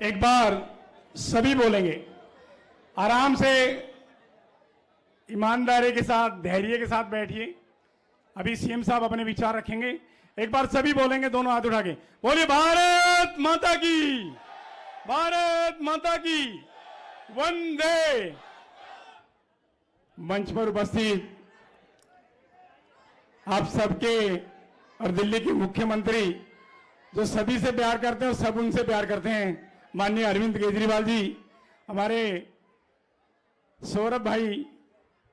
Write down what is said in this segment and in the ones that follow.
एक बार सभी बोलेंगे, आराम से, ईमानदारी के साथ, धैर्य के साथ बैठिए। अभी सीएम साहब अपने विचार रखेंगे। एक बार सभी बोलेंगे, दोनों हाथ उठा के बोलिए, भारत माता की, भारत माता की, वंदे। मंच पर उपस्थित आप सबके और दिल्ली के मुख्यमंत्री जो सभी से प्यार करते हैं और सब उनसे प्यार करते हैं, माननीय अरविंद केजरीवाल जी, हमारे सौरभ भाई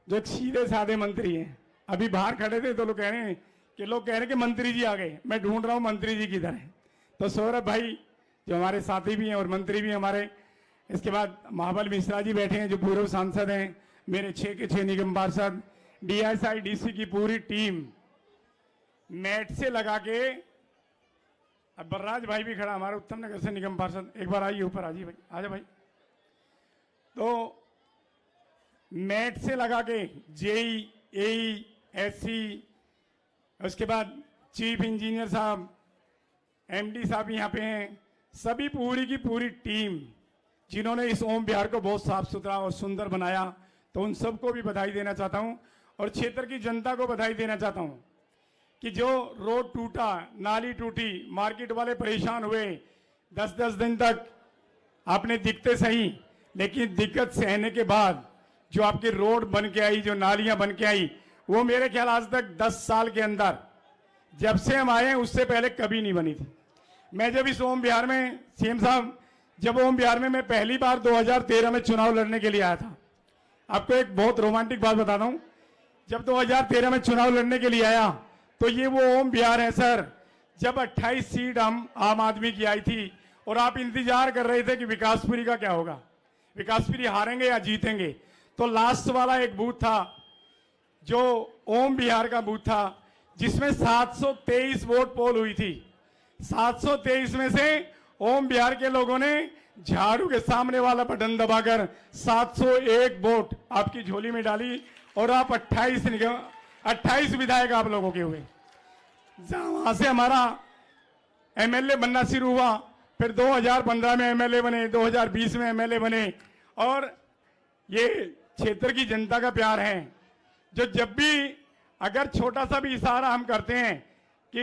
जो एक सीधे साधे मंत्री हैं। अभी बाहर खड़े थे तो लोग कह रहे हैं कि मंत्री जी आ गए, मैं ढूंढ रहा हूं मंत्री जी किधर है। तो सौरभ भाई जो हमारे साथी भी हैं और मंत्री भी हैं हमारे। इसके बाद महाबल मिश्रा जी बैठे हैं जो पूर्व सांसद हैं, मेरे 6 के 6 निगम पार्षद, डीएसआई डीसी की पूरी टीम नेट से लगा के। अब बर्राज भाई भी खड़ा, हमारे उत्तम नगर से निगम पार्षद, एक बार आइए ऊपर, आइए भाई, आजा भाई। तो नेट से लगा के जेई, एई, एससी, उसके बाद चीफ इंजीनियर साहब, एमडी साहब यहाँ पे हैं, सभी पूरी की पूरी टीम जिन्होंने इस ओम बिहार को बहुत साफ सुथरा और सुंदर बनाया, तो उन सबको भी बधाई देना चाहता हूं। और क्षेत्र की जनता को बधाई देना चाहता हूं कि जो रोड टूटा, नाली टूटी, मार्केट वाले परेशान हुए, 10-10 दिन तक आपने दिखते सही, लेकिन दिक्कत सहने के बाद जो आपकी रोड बन के आई, जो नालियां बन के आई, वो मेरे ख्याल आज तक 10 साल के अंदर जब से हम आए हैं उससे पहले कभी नहीं बनी थी। मैं जब इस ओम बिहार में, सीएम साहब, जब ओम बिहार में मैं पहली बार 2013 में चुनाव लड़ने के लिए आया था, आपको एक बहुत रोमांटिक बात बताता हूं। जब 2013 में चुनाव लड़ने के लिए आया तो ये वो ओम बिहार है सर, जब 28 सीट हम आम आदमी की आई थी और आप इंतजार कर रहे थे कि विकासपुरी का क्या होगा, विकासपुरी हारेंगे या जीतेंगे। तो लास्ट वाला एक बूथ था जो ओम बिहार का बूथ था, जिसमें 723 वोट पोल हुई थी। 723 में से ओम बिहार के लोगों ने झाड़ू के सामने वाला बटन दबाकर 701 वोट आपकी झोली में डाली और आप 28 विधायक आप लोगों के हुए। वहां से हमारा एमएलए बनना शुरू हुआ, फिर 2015 में एमएलए बने, 2020 में एमएलए बने। और ये क्षेत्र की जनता का प्यार है जो जब भी अगर छोटा सा भी इशारा हम करते हैं कि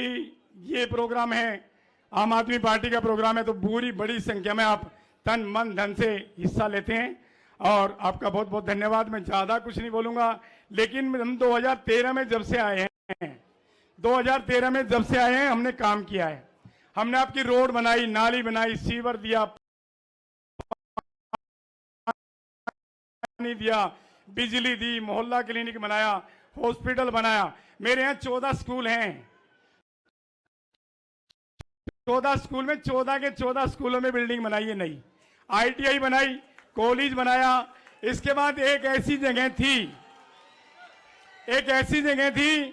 ये प्रोग्राम है, आम आदमी पार्टी का प्रोग्राम है, तो पूरी बड़ी संख्या में आप तन मन धन से हिस्सा लेते हैं। और आपका बहुत बहुत धन्यवाद। मैं ज्यादा कुछ नहीं बोलूंगा, लेकिन हम 2013 में जब से आए हैं, 2013 में जब से आए हैं हमने काम किया है। हमने आपकी रोड बनाई, नाली बनाई, सीवर दिया, पानी दिया, बिजली दी, मोहल्ला क्लिनिक बनाया, हॉस्पिटल बनाया। मेरे यहाँ 14 स्कूल हैं, 14 स्कूल में 14 के 14 स्कूलों में बिल्डिंग बनाई है नई, आईटीआई बनाई, कॉलेज बनाया। इसके बाद एक ऐसी जगह थी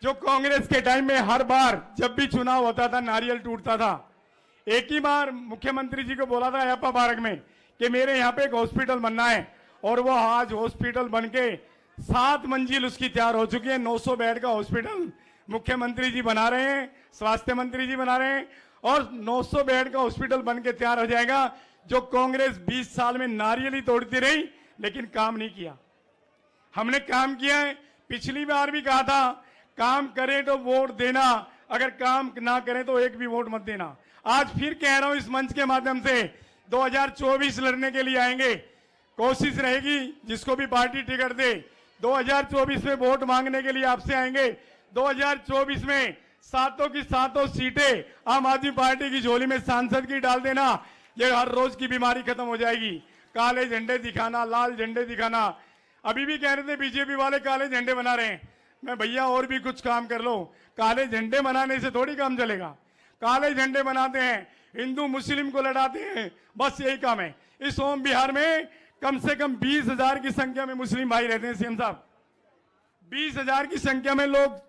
जो कांग्रेस के टाइम में हर बार जब भी चुनाव होता था नारियल टूटता था। एक ही बार मुख्यमंत्री जी को बोला था अयप्पा पार्क में कि मेरे यहाँ पे एक हॉस्पिटल बनना है, और वो आज हॉस्पिटल बनके 7 मंजिल उसकी तैयार हो चुकी है। 900 बेड का हॉस्पिटल मुख्यमंत्री जी बना रहे हैं, स्वास्थ्य मंत्री जी बना रहे हैं, और 900 बेड का हॉस्पिटल बन के तैयार हो जाएगा। जो कांग्रेस 20 साल में नारियल ही तोड़ती रही लेकिन काम नहीं किया, हमने काम किया है। पिछली बार भी कहा था काम करें तो वोट देना, अगर काम ना करें तो एक भी वोट मत देना। आज फिर कह रहा हूं इस मंच के माध्यम से, 2024 लड़ने के लिए आएंगे, कोशिश रहेगी जिसको भी पार्टी टिकट दे 2024 में वोट मांगने के लिए आपसे आएंगे। 2024 में सातों की सातों सीटें आम आदमी पार्टी की झोली में सांसद की डाल देना, ये हर रोज की बीमारी खत्म हो जाएगी। काले झंडे दिखाना, लाल झंडे दिखाना, अभी भी कह रहे थे बीजेपी वाले काले झंडे बना रहे हैं। मैं भैया और भी कुछ काम कर लो, काले झंडे बनाने से थोड़ी काम चलेगा। काले झंडे बनाते हैं, हिंदू मुस्लिम को लड़ाते हैं, बस यही काम है। इस ओम बिहार में कम से कम 20,000 की संख्या में मुस्लिम भाई रहते हैं सीएम साहब, 20,000 की संख्या में लोग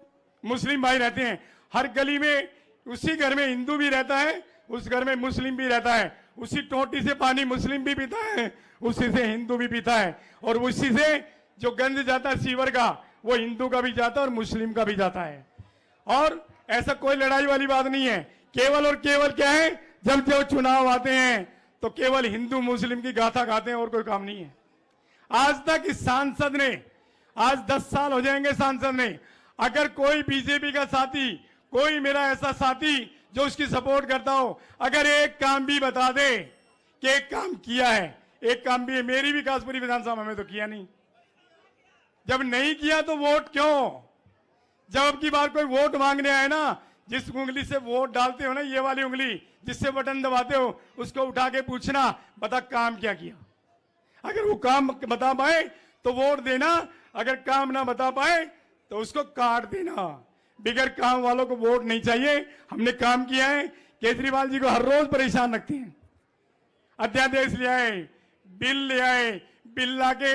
मुस्लिम भाई रहते हैं। हर गली में उसी घर में हिंदू भी रहता है, उस घर में मुस्लिम भी रहता है, उसी टोटी से पानी मुस्लिम भी पीता है, उसी से हिंदू भी पीता है, और उसी से जो गंद जाता है सीवर का वो हिंदू का भी जाता है और मुस्लिम का भी जाता है। और ऐसा कोई लड़ाई वाली बात नहीं है, केवल और केवल क्या है, जब जो चुनाव आते हैं तो केवल हिंदू मुस्लिम की गाथा गाते हैं और कोई काम नहीं है। आज तक इस सांसद ने, आज 10 साल हो जाएंगे सांसद ने, अगर कोई बीजेपी का साथी, कोई मेरा ऐसा साथी जो उसकी सपोर्ट करता हो, अगर एक काम भी बता दे कि एक काम किया है, एक काम भी मेरी विकासपुरी विधानसभा में तो किया नहीं। जब नहीं किया तो वोट क्यों? जब अब की बार कोई वोट मांगने आए ना, जिस उंगली से वोट डालते हो ना, ये वाली उंगली जिससे बटन दबाते हो, उसको उठा के पूछना, बता काम क्या किया। अगर वो काम बता पाए तो वोट देना, अगर काम ना बता पाए तो उसको काट देना। बिगैर काम वालों को वोट नहीं चाहिए। हमने काम किया है। केजरीवाल जी को हर रोज परेशान रखते हैं। अध्यादेश ले आए, बिल ले आए, बिल लाके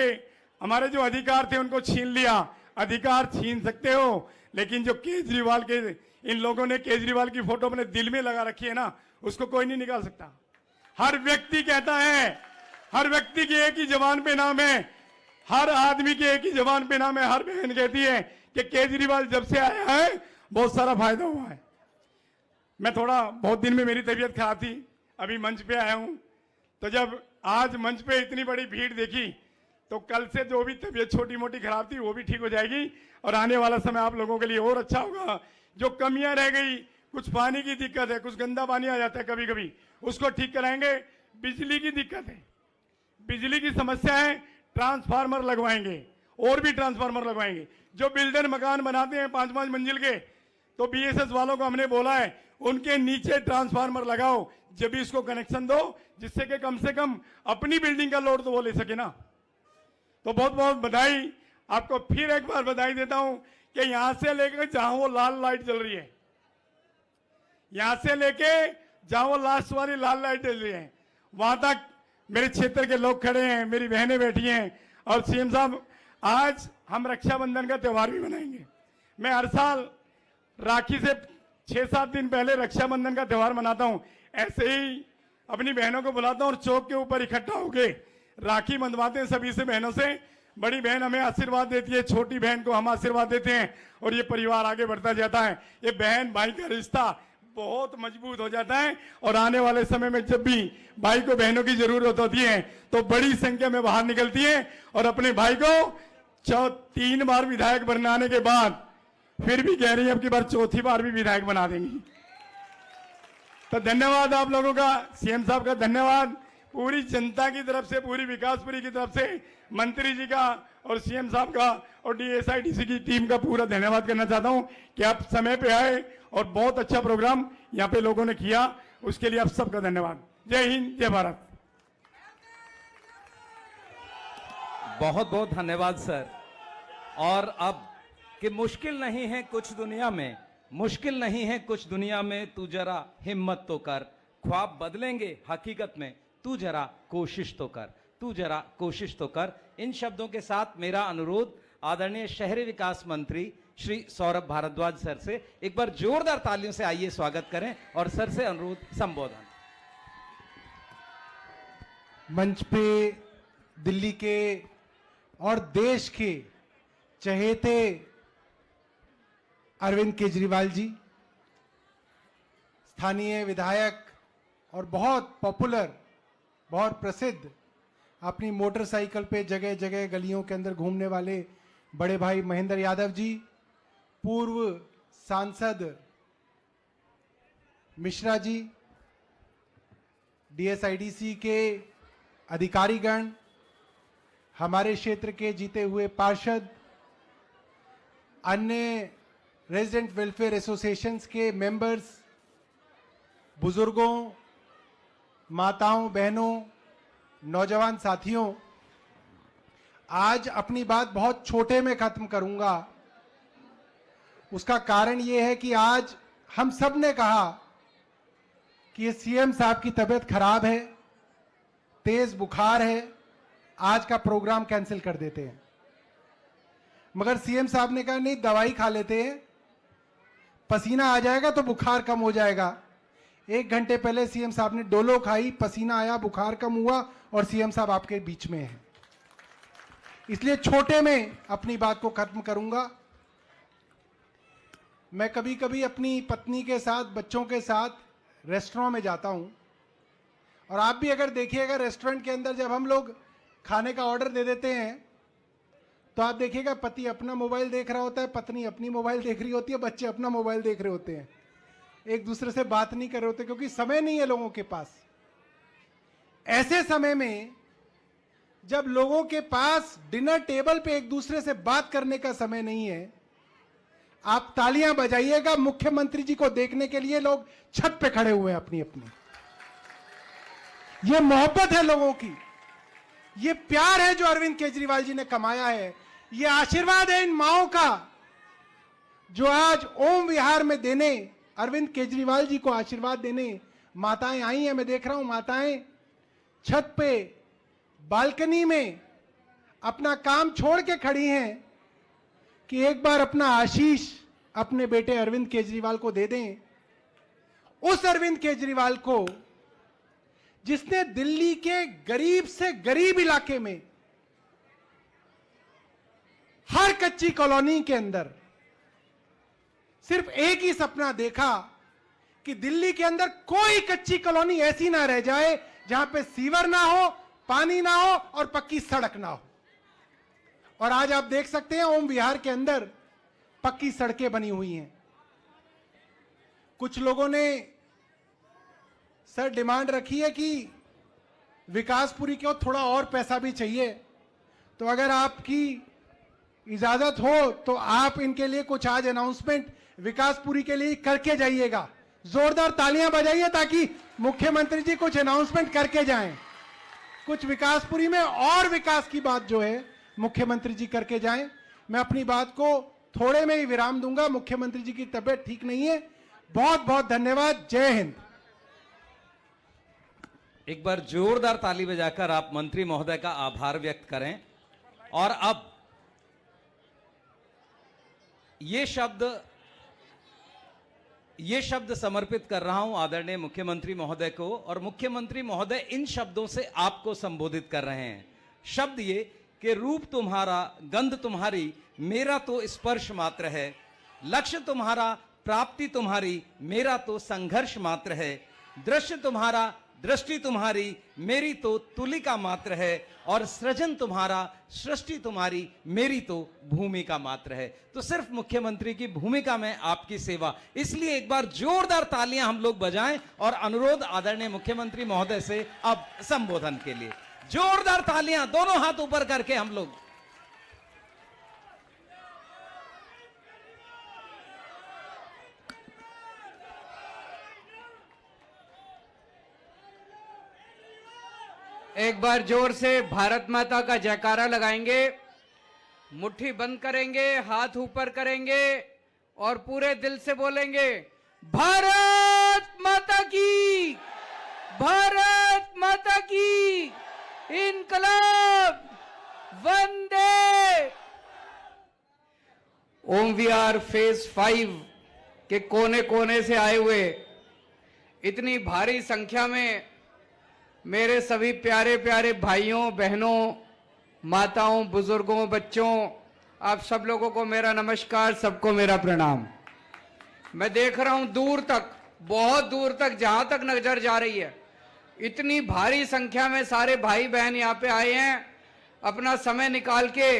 हमारे जो अधिकार थे उनको छीन लिया। अधिकार छीन सकते हो, लेकिन जो केजरीवाल के, इन लोगों ने केजरीवाल की फोटो अपने दिल में लगा रखी है ना, उसको कोई नहीं निकाल सकता। हर व्यक्ति कहता है, हर व्यक्ति की एक ही जबान पे नाम है, हर आदमी की एक ही जबान पे नाम है। हर बहन कहती है कि केजरीवाल जब से आया है बहुत सारा फायदा हुआ है। मैं थोड़ा बहुत दिन में मेरी तबीयत खराब थी, अभी मंच पे आया हूं, तो जब आज मंच पे इतनी बड़ी भीड़ देखी तो कल से जो भी तबीयत छोटी मोटी खराब थी वो भी ठीक हो जाएगी और आने वाला समय आप लोगों के लिए और अच्छा होगा। जो कमियां रह गई, कुछ पानी की दिक्कत है, कुछ गंदा पानी आ जाता है कभी कभी, उसको ठीक कराएंगे। बिजली की दिक्कत है, बिजली की समस्या है, ट्रांसफार्मर लगवाएंगे और भी ट्रांसफार्मर लगवाएंगे। जो बिल्डर मकान बनाते हैं 5-5 मंजिल के, तो बीएसएस वालों को हमने बोला है उनके नीचे ट्रांसफार्मर लगाओ, जब भी इसको कनेक्शन दो, जिससे कि कम से कम अपनी बिल्डिंग का लोड तो वो ले सके ना। तो बहुत बहुत बधाई आपको, फिर एक बार बधाई देता हूं कि यहां से लेकर जहां वो लाल लाइट जल रही है, यहां से लेके जहां वो लास्ट वाली लाल लाइट जल रही है, वहां तक मेरे क्षेत्र के लोग खड़े हैं, मेरी बहनें बैठी हैं। और सीएम साहब, आज हम रक्षाबंधन का त्योहार भी मनाएंगे। मैं हर साल राखी से 6-7 दिन पहले रक्षाबंधन का त्योहार मनाता हूं। ऐसे ही अपनी बहनों को बुलाता हूं और चौक के ऊपर इकट्ठा होके राखी बंधवाते हैं सभी से बहनों से। बड़ी बहन हमें आशीर्वाद देती है, छोटी बहन को हम आशीर्वाद देते हैं और ये परिवार आगे बढ़ता जाता है। ये बहन भाई का रिश्ता बहुत मजबूत हो जाता है और आने वाले समय में जब भी भाई को बहनों की जरूरत होती है तो बड़ी संख्या में बाहर निकलती है और अपने भाई को 3 बार विधायक बनाने के बाद फिर भी कह रही है अब की बार चौथी बार भी विधायक बना देंगी। तो धन्यवाद आप लोगों का, सीएम साहब का धन्यवाद, पूरी जनता की तरफ से, पूरी विकासपुरी की तरफ से मंत्री जी का और सीएम साहब का और डीएसआईडीसी की टीम का पूरा धन्यवाद करना चाहता हूं कि आप समय पे आए और बहुत अच्छा प्रोग्राम यहां पे लोगों ने किया, उसके लिए आप सबका धन्यवाद। जय हिंद, जय भारत। बहुत बहुत धन्यवाद सर। और अब कि मुश्किल नहीं है कुछ दुनिया में, मुश्किल नहीं है कुछ दुनिया में, तू जरा हिम्मत तो कर, ख्वाब बदलेंगे हकीकत में, तू जरा कोशिश तो कर, तू जरा कोशिश तो कर। इन शब्दों के साथ मेरा अनुरोध आदरणीय शहरी विकास मंत्री श्री सौरभ भारद्वाज सर से एक बार जोरदार तालियों से आइए स्वागत करें और सर से अनुरोध संबोधन। मंच पे दिल्ली के और देश के चहेते अरविंद केजरीवाल जी, स्थानीय विधायक और बहुत पॉपुलर, बहुत प्रसिद्ध, अपनी मोटरसाइकिल पे जगह जगह गलियों के अंदर घूमने वाले बड़े भाई महेंद्र यादव जी, पूर्व सांसद मिश्रा जी, डीएसआईडीसी के अधिकारीगण, हमारे क्षेत्र के जीते हुए पार्षद, अन्य रेजिडेंट वेलफेयर एसोसिएशंस के मेंबर्स, बुजुर्गों, माताओं, बहनों, नौजवान साथियों, आज अपनी बात बहुत छोटे में खत्म करूंगा। उसका कारण यह है कि आज हम सब ने कहा कि सीएम साहब की तबीयत खराब है, तेज बुखार है, आज का प्रोग्राम कैंसिल कर देते हैं। मगर सीएम साहब ने कहा नहीं, दवाई खा लेते हैं, पसीना आ जाएगा तो बुखार कम हो जाएगा। 1 घंटे पहले सीएम साहब ने डोलो खाई, पसीना आया, बुखार कम हुआ और सीएम साहब आपके बीच में हैं। इसलिए छोटे में अपनी बात को खत्म करूंगा। मैं कभी कभी अपनी पत्नी के साथ, बच्चों के साथ रेस्टोरेंट में जाता हूं और आप भी अगर देखिएगा रेस्टोरेंट के अंदर जब हम लोग खाने का ऑर्डर दे देते हैं तो आप देखिएगा पति अपना मोबाइल देख रहा होता है, पत्नी अपनी मोबाइल देख रही होती है, बच्चे अपना मोबाइल देख रहे होते हैं, एक दूसरे से बात नहीं कर रहे होते क्योंकि समय नहीं है लोगों के पास। ऐसे समय में जब लोगों के पास डिनर टेबल पे एक दूसरे से बात करने का समय नहीं है, आप तालियां बजाइएगा मुख्यमंत्री जी को देखने के लिए। लोग छत पे खड़े हुए हैं अपनी अपनी। ये मोहब्बत है लोगों की, ये प्यार है जो अरविंद केजरीवाल जी ने कमाया है, ये आशीर्वाद है इन माओं का जो आज ओम विहार में देने, अरविंद केजरीवाल जी को आशीर्वाद देने माताएं आई हैं। मैं देख रहा हूं माताएं छत पे बालकनी में अपना काम छोड़ के खड़ी हैं कि एक बार अपना आशीष अपने बेटे अरविंद केजरीवाल को दे दें। उस अरविंद केजरीवाल को जिसने दिल्ली के गरीब से गरीब इलाके में हर कच्ची कॉलोनी के अंदर सिर्फ एक ही सपना देखा कि दिल्ली के अंदर कोई कच्ची कॉलोनी ऐसी ना रह जाए जहां पे सीवर ना हो, पानी ना हो और पक्की सड़क ना हो। और आज आप देख सकते हैं ओम विहार के अंदर पक्की सड़कें बनी हुई हैं। कुछ लोगों ने सर डिमांड रखी है कि विकासपुरी को थोड़ा और पैसा भी चाहिए, तो अगर आपकी इजाजत हो तो आप इनके लिए कुछ आज अनाउंसमेंट विकासपुरी के लिए करके जाइएगा। जोरदार तालियां बजाइए ताकि मुख्यमंत्री जी कुछ अनाउंसमेंट करके जाएं, कुछ विकासपुरी में और विकास की बात जो है मुख्यमंत्री जी करके जाएं। मैं अपनी बात को थोड़े में ही विराम दूंगा, मुख्यमंत्री जी की तबीयत ठीक नहीं है। बहुत बहुत धन्यवाद। जय हिंद। एक बार जोरदार ताली बजाकर आप मंत्री महोदय का आभार व्यक्त करें। और अब ये शब्द समर्पित कर रहा हूं आदरणीय मुख्यमंत्री महोदय को, और मुख्यमंत्री महोदय इन शब्दों से आपको संबोधित कर रहे हैं। शब्द ये कि रूप तुम्हारा, गंध तुम्हारी, मेरा तो स्पर्श मात्र है, लक्ष्य तुम्हारा, प्राप्ति तुम्हारी, मेरा तो संघर्ष मात्र है, दृश्य तुम्हारा, दृष्टि तुम्हारी, मेरी तो तुलिका मात्र है, और सृजन तुम्हारा, सृष्टि तुम्हारी, मेरी तो भूमिका मात्र है। तो सिर्फ मुख्यमंत्री की भूमिका में आपकी सेवा, इसलिए एक बार जोरदार तालियां हम लोग बजाएं और अनुरोध आदरणीय मुख्यमंत्री महोदय से अब संबोधन के लिए। जोरदार तालियां, दोनों हाथ ऊपर करके हम लोग। एक बार जोर से भारत माता का जयकारा लगाएंगे, मुट्ठी बंद करेंगे, हाथ ऊपर करेंगे और पूरे दिल से बोलेंगे भारत माता की, भारत माता की, इनकलाब, वंदे। ओम विहार फेज 5 के कोने कोने से आए हुए इतनी भारी संख्या में मेरे सभी प्यारे प्यारे भाइयों, बहनों, माताओं, बुजुर्गों, बच्चों, आप सब लोगों को मेरा नमस्कार, सबको मेरा प्रणाम। मैं देख रहा हूं दूर तक, बहुत दूर तक, जहां तक नजर जा रही है, इतनी भारी संख्या में सारे भाई बहन यहाँ पे आए हैं अपना समय निकाल के।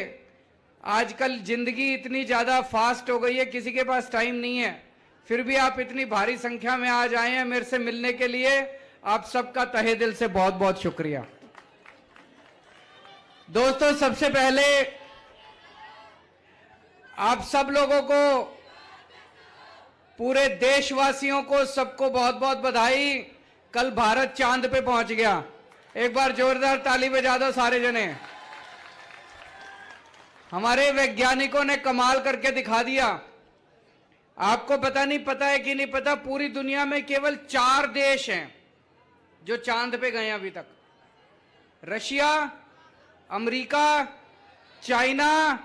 आजकल जिंदगी इतनी ज्यादा फास्ट हो गई है, किसी के पास टाइम नहीं है, फिर भी आप इतनी भारी संख्या में आज आए हैं मेरे से मिलने के लिए। आप सबका तहे दिल से बहुत बहुत शुक्रिया। दोस्तों, सबसे पहले आप सब लोगों को, पूरे देशवासियों को, सबको बहुत बहुत बधाई। कल भारत चांद पे पहुंच गया। एक बार जोरदार ताली बजा दो सारे जने। हमारे वैज्ञानिकों ने कमाल करके दिखा दिया। आपको पता नहीं, पता है कि नहीं पता, पूरी दुनिया में केवल 4 देश हैं जो चांद पे गए अभी तक। रशिया, अमेरिका, चाइना,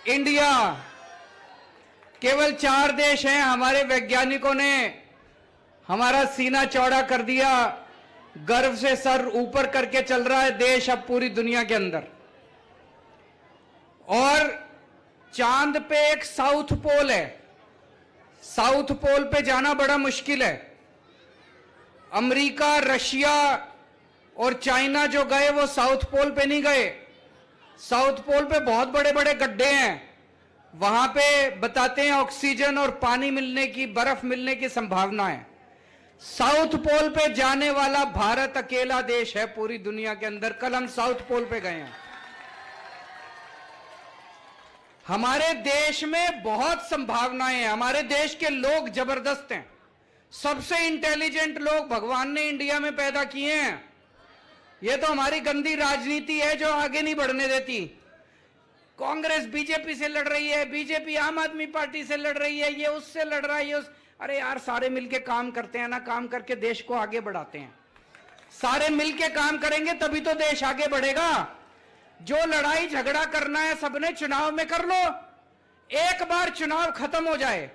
इंडिया, केवल 4 देश हैं। हमारे वैज्ञानिकों ने हमारा सीना चौड़ा कर दिया, गर्व से सर ऊपर करके चल रहा है देश अब पूरी दुनिया के अंदर। और चांद पे एक साउथ पोल है, साउथ पोल पे जाना बड़ा मुश्किल है। अमेरिका, रशिया, और चाइना जो गए वो साउथ पोल पे नहीं गए। साउथ पोल पे बहुत बड़े बड़े गड्ढे हैं, वहां पे बताते हैं ऑक्सीजन और पानी मिलने की, बर्फ मिलने की संभावना है। साउथ पोल पे जाने वाला भारत अकेला देश है पूरी दुनिया के अंदर। कल हम साउथ पोल पे गए हैं। हमारे देश में बहुत संभावनाएं हैं। हमारे देश के लोग जबरदस्त हैं। सबसे इंटेलिजेंट लोग भगवान ने इंडिया में पैदा किए हैं। ये तो हमारी गंदी राजनीति है जो आगे नहीं बढ़ने देती। कांग्रेस बीजेपी से लड़ रही है, बीजेपी आम आदमी पार्टी से लड़ रही है, ये उससे लड़ रहा है, ये अरे यार, सारे मिलके काम करते हैं ना, काम करके देश को आगे बढ़ाते हैं। सारे मिलके काम करेंगे तभी तो देश आगे बढ़ेगा। जो लड़ाई झगड़ा करना है सबने चुनाव में कर लो। एक बार चुनाव खत्म हो जाए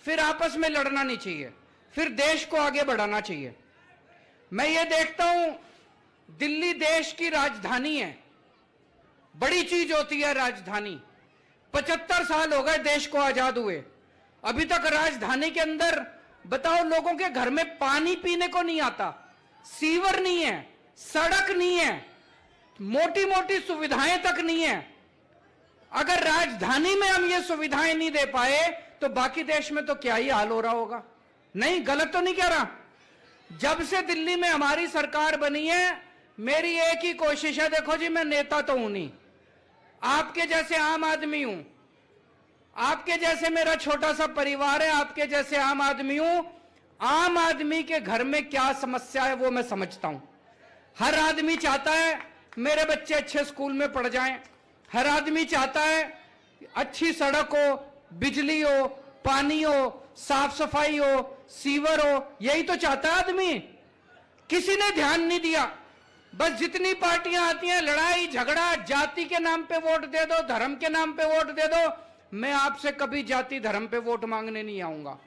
फिर आपस में लड़ना नहीं चाहिए, फिर देश को आगे बढ़ाना चाहिए। मैं ये देखता हूं, दिल्ली देश की राजधानी है, बड़ी चीज होती है राजधानी। 75 साल हो गए देश को आजाद हुए, अभी तक राजधानी के अंदर बताओ लोगों के घर में पानी पीने को नहीं आता, सीवर नहीं है, सड़क नहीं है, मोटी मोटी सुविधाएं तक नहीं है। अगर राजधानी में हम ये सुविधाएं नहीं दे पाए तो बाकी देश में तो क्या ही हाल हो रहा होगा। नहीं, गलत तो नहीं कह रहा। जब से दिल्ली में हमारी सरकार बनी है, मेरी एक ही कोशिश है, देखो जी मैं नेता तो हूं नहीं, आपके जैसे आम आदमी हूं, आपके जैसे मेरा छोटा सा परिवार है, आपके जैसे आम आदमी हूं। आम आदमी के घर में क्या समस्या है वो मैं समझता हूं। हर आदमी चाहता है मेरे बच्चे अच्छे स्कूल में पढ़ जाएं, हर आदमी चाहता है अच्छी सड़क हो, बिजली हो, पानी हो, साफ सफाई हो, सीवर हो, यही तो चाहता है आदमी। किसी ने ध्यान नहीं दिया। बस जितनी पार्टियां आती हैं, लड़ाई झगड़ा, जाति के नाम पे वोट दे दो, धर्म के नाम पे वोट दे दो। मैं आपसे कभी जाति धर्म पे वोट मांगने नहीं आऊंगा।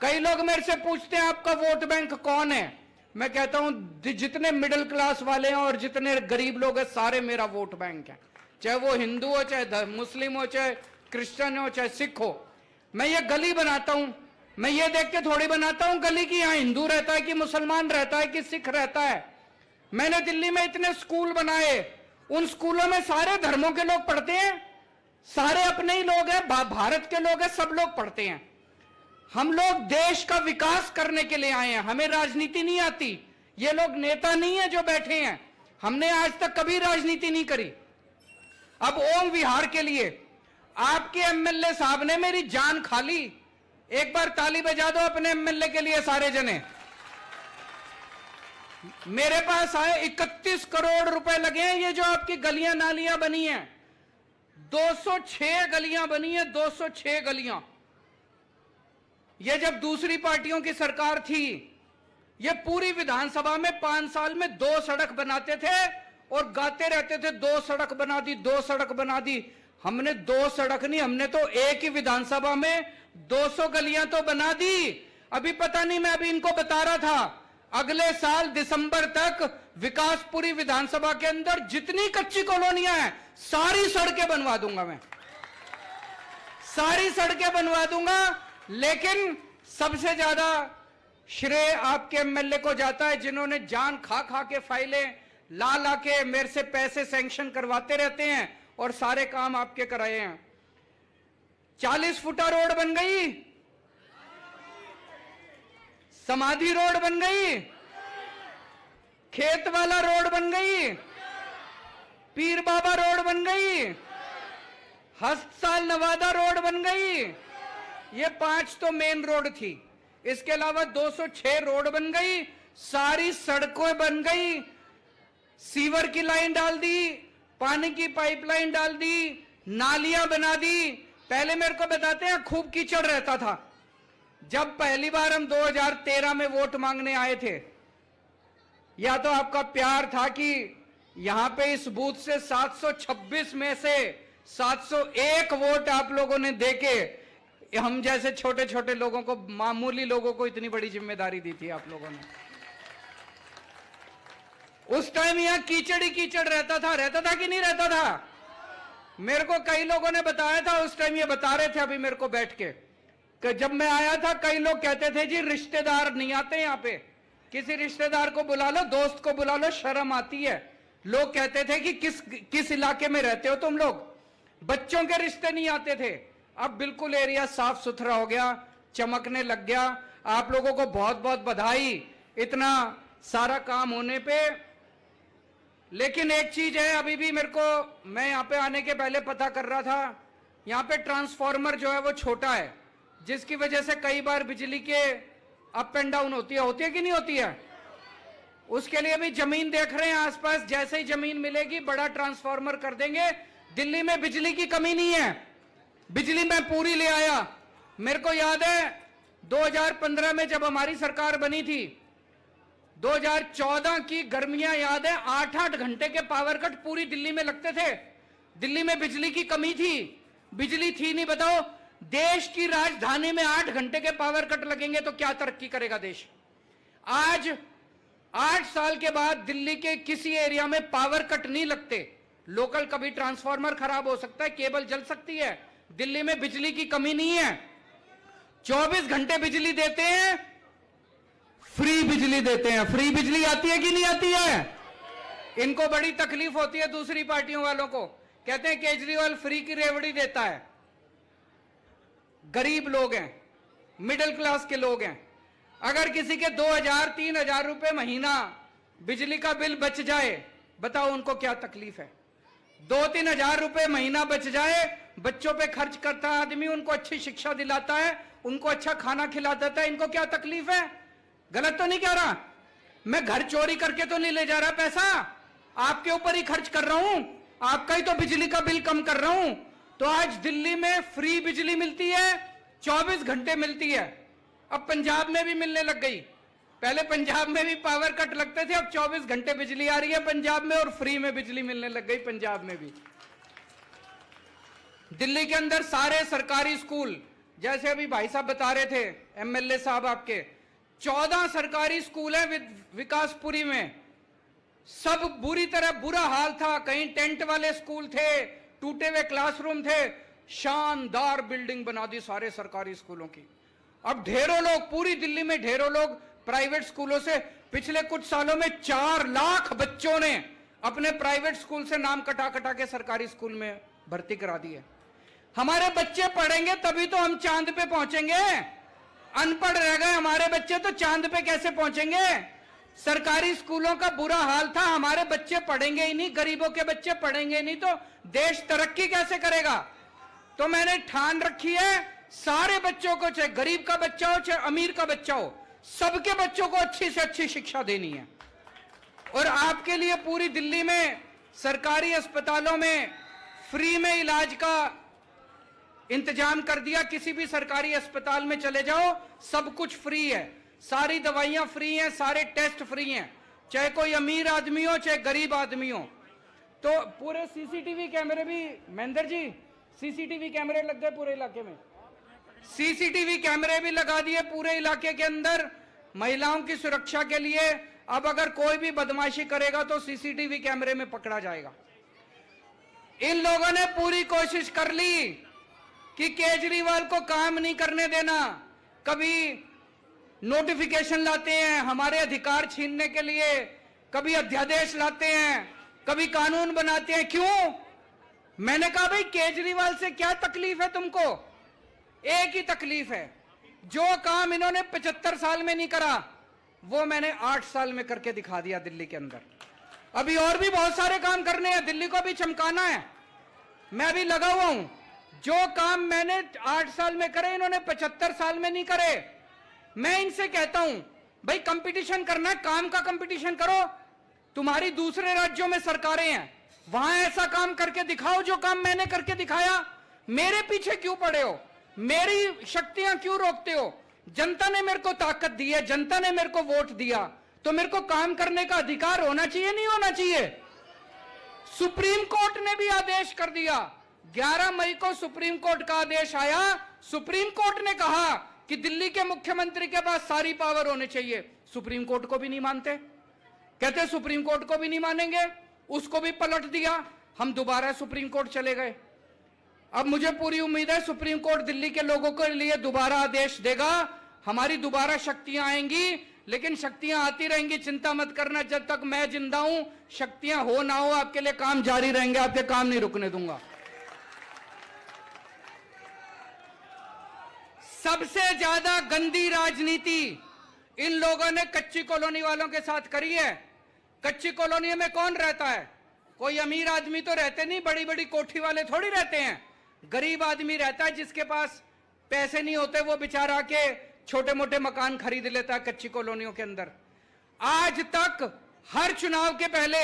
कई लोग मेरे से पूछते हैं आपका वोट बैंक कौन है। मैं कहता हूं जितने मिडिल क्लास वाले हैं और जितने गरीब लोग हैं सारे मेरा वोट बैंक है, चाहे वो हिंदू हो, चाहे मुस्लिम हो, चाहे क्रिश्चियन हो, चाहे सिख हो। मैं ये गली बनाता हूं, मैं ये देख के थोड़ी बनाता हूं गली की यहां हिंदू रहता है कि मुसलमान रहता है कि सिख रहता है। मैंने दिल्ली में इतने स्कूल बनाए, उन स्कूलों में सारे धर्मों के लोग पढ़ते हैं, सारे अपने ही लोग हैं, भारत के लोग हैं, सब लोग पढ़ते हैं। हम लोग देश का विकास करने के लिए आए हैं, हमें राजनीति नहीं आती। ये लोग नेता नहीं है जो बैठे हैं, हमने आज तक कभी राजनीति नहीं करी। अब ओम विहार के लिए आपके एमएलए साहब ने मेरी जान खा ली। एक बार ताली बजा दो अपने एमएलए के लिए सारे जने। मेरे पास आए 31 करोड़ रुपए लगे हैं, ये जो आपकी गलियां नालियां बनी हैं, 206 गलियां बनी है, 206 गलियां। ये जब दूसरी पार्टियों की सरकार थी, ये पूरी विधानसभा में 5 साल में 2 सड़क बनाते थे और गाते रहते थे 2 सड़क बना दी, 2 सड़क बना दी। हमने 2 सड़क नहीं, हमने तो एक ही विधानसभा में 200 गलियां तो बना दी। अभी पता नहीं, मैं अभी इनको बता रहा था, अगले साल दिसंबर तक विकासपुरी विधानसभा के अंदर जितनी कच्ची कॉलोनियां हैं सारी सड़कें बनवा दूंगा, मैं सारी सड़कें बनवा दूंगा। लेकिन सबसे ज्यादा श्रेय आपके एमएलए को जाता है, जिन्होंने जान खा खा के फाइलें ला ला के मेरे से पैसे सैंक्शन करवाते रहते हैं और सारे काम आपके कराए हैं। 40 फुटा रोड बन गई, समाधि रोड बन गई, खेत वाला रोड बन गई, पीर बाबा रोड बन गई, हस्तसाल नवादा रोड बन गई। ये 5 तो मेन रोड थी, इसके अलावा 206 रोड बन गई, सारी सड़कें बन गई, सीवर की लाइन डाल दी, पानी की पाइपलाइन डाल दी, नालियां बना दी। पहले मेरे को बताते हैं खूब कीचड़ रहता था। जब पहली बार हम 2013 में वोट मांगने आए थे, या तो आपका प्यार था कि यहां पे इस बूथ से 726 में से 701 वोट आप लोगों ने देके हम जैसे छोटे छोटे लोगों को, मामूली लोगों को इतनी बड़ी जिम्मेदारी दी थी आप लोगों ने। उस टाइम यहां कीचड़ ही कीचड़ रहता था कि नहीं रहता था? मेरे को कई लोगों ने बताया था, उस टाइम ये बता रहे थे अभी मेरे को बैठ के, कि जब मैं आया था कई लोग कहते थे जी रिश्तेदार नहीं आते यहाँ पे, किसी रिश्तेदार को बुला लो, दोस्त को बुला लो, शर्म आती है। लोग कहते थे कि किस इलाके में रहते हो तुम लोग, बच्चों के रिश्ते नहीं आते थे। अब बिल्कुल एरिया साफ सुथरा हो गया, चमकने लग गया। आप लोगों को बहुत बहुत बधाई इतना सारा काम होने पे। लेकिन एक चीज है, अभी भी मेरे को, मैं यहाँ पे आने के पहले पता कर रहा था, यहाँ पे ट्रांसफार्मर जो है वो छोटा है, जिसकी वजह से कई बार बिजली के अप एंड डाउन होती है कि नहीं होती है। उसके लिए भी जमीन देख रहे हैं आसपास, जैसे ही जमीन मिलेगी बड़ा ट्रांसफार्मर कर देंगे। दिल्ली में बिजली की कमी नहीं है, बिजली मैं पूरी ले आया। मेरे को याद है 2015 में जब हमारी सरकार बनी थी, 2014 की गर्मियां याद है, 8-8 घंटे के पावर कट पूरी दिल्ली में लगते थे। दिल्ली में बिजली की कमी थी, बिजली थी नहीं। बताओ, देश की राजधानी में 8 घंटे के पावर कट लगेंगे तो क्या तरक्की करेगा देश। आज 8 साल के बाद दिल्ली के किसी एरिया में पावर कट नहीं लगते। लोकल कभी ट्रांसफार्मर खराब हो सकता है, केबल जल सकती है, दिल्ली में बिजली की कमी नहीं है। 24 घंटे बिजली देते हैं, फ्री बिजली देते हैं। फ्री बिजली आती है कि नहीं आती है। इनको बड़ी तकलीफ होती है दूसरी पार्टियों वालों को, कहते हैं केजरीवाल फ्री की रेवड़ी देता है। गरीब लोग हैं, मिडिल क्लास के लोग हैं। अगर किसी के 2000-3000 रुपए महीना बिजली का बिल बच जाए, बताओ उनको क्या तकलीफ है। 2-3 हजार रुपए महीना बच जाए, बच्चों पे खर्च करता है आदमी, उनको अच्छी शिक्षा दिलाता है, उनको अच्छा खाना खिला देता है, इनको क्या तकलीफ है। गलत तो नहीं कह रहा, मैं घर चोरी करके तो नहीं ले जा रहा पैसा, आपके ऊपर ही खर्च कर रहा हूं, आपका ही तो बिजली का बिल कम कर रहा हूं। तो आज दिल्ली में फ्री बिजली मिलती है, 24 घंटे मिलती है। अब पंजाब में भी मिलने लग गई। पहले पंजाब में भी पावर कट लगते थे, अब 24 घंटे बिजली आ रही है पंजाब में, और फ्री में बिजली मिलने लग गई पंजाब में भी। दिल्ली के अंदर सारे सरकारी स्कूल, जैसे अभी भाई साहब बता रहे थे, एमएलए साहब आपके, 14 सरकारी स्कूल है विकासपुरी में। सब बुरी तरह बुरा हाल था, कहीं टेंट वाले स्कूल थे, टूटे हुए क्लासरूम थे। शानदार बिल्डिंग बना दी सारे सरकारी स्कूलों की। अब ढेरों लोग, पूरी दिल्ली में ढेरों लोग प्राइवेट स्कूलों से, पिछले कुछ सालों में 4 लाख बच्चों ने अपने प्राइवेट स्कूल से नाम कटा कटा के सरकारी स्कूल में भर्ती करा दिए। हमारे बच्चे पढ़ेंगे तभी तो हम चांद पे पहुंचेंगे। अनपढ़ रह गए हमारे बच्चे तो चांद पे कैसे पहुंचेंगे। सरकारी स्कूलों का बुरा हाल था, हमारे बच्चे पढ़ेंगे ही नहीं, गरीबों के बच्चे पढ़ेंगे नहीं तो देश तरक्की कैसे करेगा। तो मैंने ठान रखी है, सारे बच्चों को, चाहे गरीब का बच्चा हो चाहे अमीर का बच्चा हो, सबके बच्चों को अच्छी से अच्छी शिक्षा देनी है। और आपके लिए पूरी दिल्ली में सरकारी अस्पतालों में फ्री में इलाज का इंतजाम कर दिया। किसी भी सरकारी अस्पताल में चले जाओ, सब कुछ फ्री है, सारी दवाइयां फ्री हैं, सारे टेस्ट फ्री हैं, चाहे कोई अमीर आदमी हो चाहे गरीब आदमी हो। तो पूरे सीसीटीवी कैमरे भी, महेंद्र जी, सीसीटीवी कैमरे लग गए पूरे इलाके में, सीसीटीवी कैमरे भी लगा दिए पूरे इलाके के अंदर महिलाओं की सुरक्षा के लिए। अब अगर कोई भी बदमाशी करेगा तो सीसीटीवी कैमरे में पकड़ा जाएगा। इन लोगों ने पूरी कोशिश कर ली कि केजरीवाल को काम नहीं करने देना। कभी नोटिफिकेशन लाते हैं हमारे अधिकार छीनने के लिए, कभी अध्यादेश लाते हैं, कभी कानून बनाते हैं। क्यों? मैंने कहा भाई केजरीवाल से क्या तकलीफ है तुमको? एक ही तकलीफ है, जो काम इन्होंने 75 साल में नहीं करा वो मैंने 8 साल में करके दिखा दिया दिल्ली के अंदर। अभी और भी बहुत सारे काम करने हैं, दिल्ली को भी चमकाना है। मैं अभी लगा हुआ हूं, जो काम मैंने 8 साल में करे इन्होंने 75 साल में नहीं करे। मैं इनसे कहता हूं भाई कंपटीशन करना है, काम का कंपटीशन करो। तुम्हारी दूसरे राज्यों में सरकारें हैं, वहां ऐसा काम करके दिखाओ जो काम मैंने करके दिखाया। मेरे पीछे क्यों पड़े हो? मेरी शक्तियां क्यों रोकते हो? जनता ने मेरे को ताकत दी है, जनता ने मेरे को वोट दिया, तो मेरे को काम करने का अधिकार होना चाहिए, नहीं होना चाहिए? सुप्रीम कोर्ट ने भी आदेश कर दिया, 11 मई को सुप्रीम कोर्ट का आदेश आया। सुप्रीम कोर्ट ने कहा कि दिल्ली के मुख्यमंत्री के पास सारी पावर होने चाहिए। सुप्रीम कोर्ट को भी नहीं मानते, कहते सुप्रीम कोर्ट को भी नहीं मानेंगे, उसको भी पलट दिया। हम दोबारा सुप्रीम कोर्ट चले गए। अब मुझे पूरी उम्मीद है सुप्रीम कोर्ट दिल्ली के लोगों के लिए दोबारा आदेश देगा, हमारी दोबारा शक्तियां आएंगी। लेकिन शक्तियां आती रहेंगी, चिंता मत करना। जब तक मैं जिंदा हूं, शक्तियां हो ना हो, आपके लिए काम जारी रहेंगे, आपके काम नहीं रुकने दूंगा। सबसे ज्यादा गंदी राजनीति इन लोगों ने कच्ची कॉलोनी वालों के साथ करी है। कच्ची कॉलोनी में कौन रहता है? कोई अमीर आदमी तो रहते नहीं, बड़ी बड़ी कोठी वाले थोड़ी रहते हैं। गरीब आदमी रहता है, जिसके पास पैसे नहीं होते वो बेचारा के छोटे मोटे मकान खरीद लेता है कच्ची कॉलोनियों के अंदर। आज तक हर चुनाव के पहले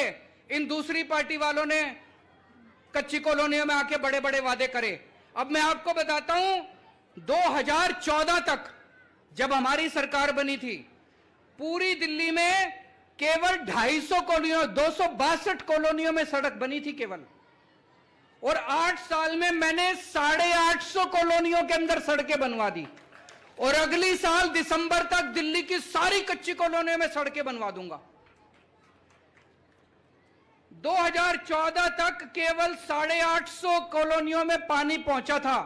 इन दूसरी पार्टी वालों ने कच्ची कॉलोनियों में आके बड़े बड़े वादे करे। अब मैं आपको बताता हूं, 2014 तक जब हमारी सरकार बनी थी, पूरी दिल्ली में केवल 250 कॉलोनियों, 262 कॉलोनियों में सड़क बनी थी केवल। और 8 साल में मैंने 850 कॉलोनियों के अंदर सड़कें बनवा दी। और अगली साल दिसंबर तक दिल्ली की सारी कच्ची कॉलोनियों में सड़कें बनवा दूंगा। 2014 तक केवल 850 कॉलोनियों में पानी पहुंचा था।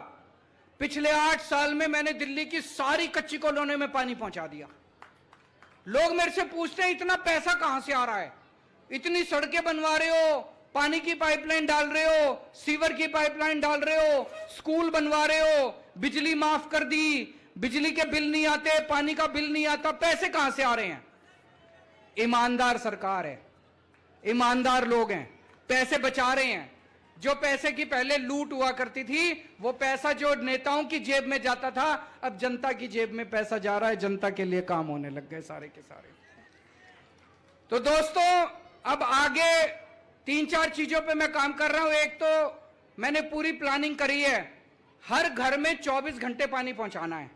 पिछले 8 साल में मैंने दिल्ली की सारी कच्ची कॉलोनियों में पानी पहुंचा दिया। लोग मेरे से पूछते हैं, इतना पैसा कहां से आ रहा है? इतनी सड़कें बनवा रहे हो, पानी की पाइपलाइन डाल रहे हो, सीवर की पाइपलाइन डाल रहे हो, स्कूल बनवा रहे हो, बिजली माफ कर दी, बिजली के बिल नहीं आते, पानी का बिल नहीं आता, पैसे कहां से आ रहे हैं? ईमानदार सरकार है, ईमानदार लोग हैं, पैसे बचा रहे हैं। जो पैसे की पहले लूट हुआ करती थी, वो पैसा जो नेताओं की जेब में जाता था, अब जनता की जेब में पैसा जा रहा है, जनता के लिए काम होने लग गए सारे के सारे। तो दोस्तों, अब आगे 3-4 चीजों पे मैं काम कर रहा हूं। एक तो मैंने पूरी प्लानिंग करी है, हर घर में 24 घंटे पानी पहुंचाना है।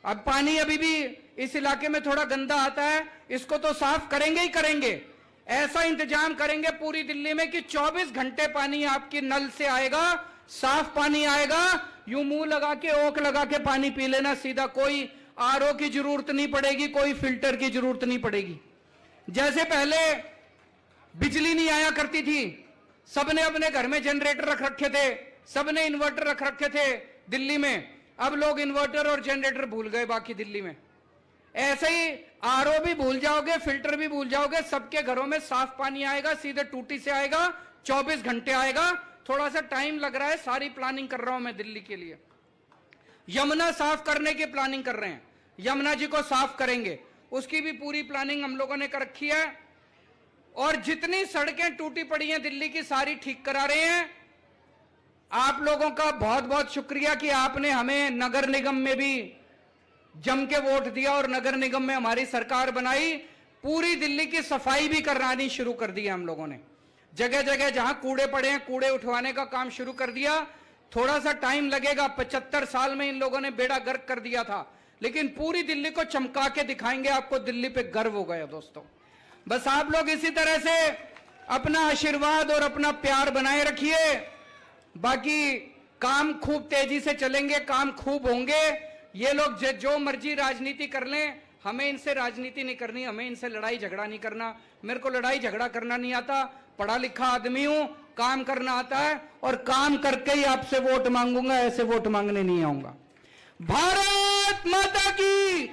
अब पानी अभी भी इस इलाके में थोड़ा गंदा आता है, इसको तो साफ करेंगे ही करेंगे। ऐसा इंतजाम करेंगे पूरी दिल्ली में कि 24 घंटे पानी आपकी नल से आएगा, साफ पानी आएगा, यूं मुंह लगा के, ओक लगा के पानी पी लेना सीधा। कोई आरओ की जरूरत नहीं पड़ेगी, कोई फिल्टर की जरूरत नहीं पड़ेगी। जैसे पहले बिजली नहीं आया करती थी, सबने अपने घर में जनरेटर रख रखे थे, सबने इन्वर्टर रख रखे थे दिल्ली में। अब लोग इन्वर्टर और जनरेटर भूल गए बाकी दिल्ली में। ऐसे ही आरओ भी भूल जाओगे, फिल्टर भी भूल जाओगे, सबके घरों में साफ पानी आएगा, सीधे टूटी से आएगा, 24 घंटे आएगा। थोड़ा सा टाइम लग रहा है, सारी प्लानिंग कर रहा हूं मैं दिल्ली के लिए। यमुना साफ करने की प्लानिंग कर रहे हैं, यमुना जी को साफ करेंगे, उसकी भी पूरी प्लानिंग हम लोगों ने कर रखी है। और जितनी सड़कें टूटी पड़ी हैं दिल्ली की, सारी ठीक करा रहे हैं। आप लोगों का बहुत बहुत शुक्रिया कि आपने हमें नगर निगम में भी जम के वोट दिया और नगर निगम में हमारी सरकार बनाई। पूरी दिल्ली की सफाई भी करानी शुरू कर दी हम लोगों ने। जगह जगह जहां कूड़े पड़े हैं, कूड़े उठवाने का काम शुरू कर दिया। थोड़ा सा टाइम लगेगा, 75 साल में इन लोगों ने बेड़ा गर्क कर दिया था, लेकिन पूरी दिल्ली को चमका के दिखाएंगे। आपको दिल्ली पे गर्व हो गया दोस्तों। बस आप लोग इसी तरह से अपना आशीर्वाद और अपना प्यार बनाए रखिए। बाकी काम खूब तेजी से चलेंगे, काम खूब होंगे। ये लोग जो मर्जी राजनीति कर लें, हमें इनसे राजनीति नहीं करनी, हमें इनसे लड़ाई झगड़ा नहीं करना। मेरे को लड़ाई झगड़ा करना नहीं आता, पढ़ा लिखा आदमी हूं, काम करना आता है और काम करके ही आपसे वोट मांगूंगा, ऐसे वोट मांगने नहीं आऊंगा। भारत माता की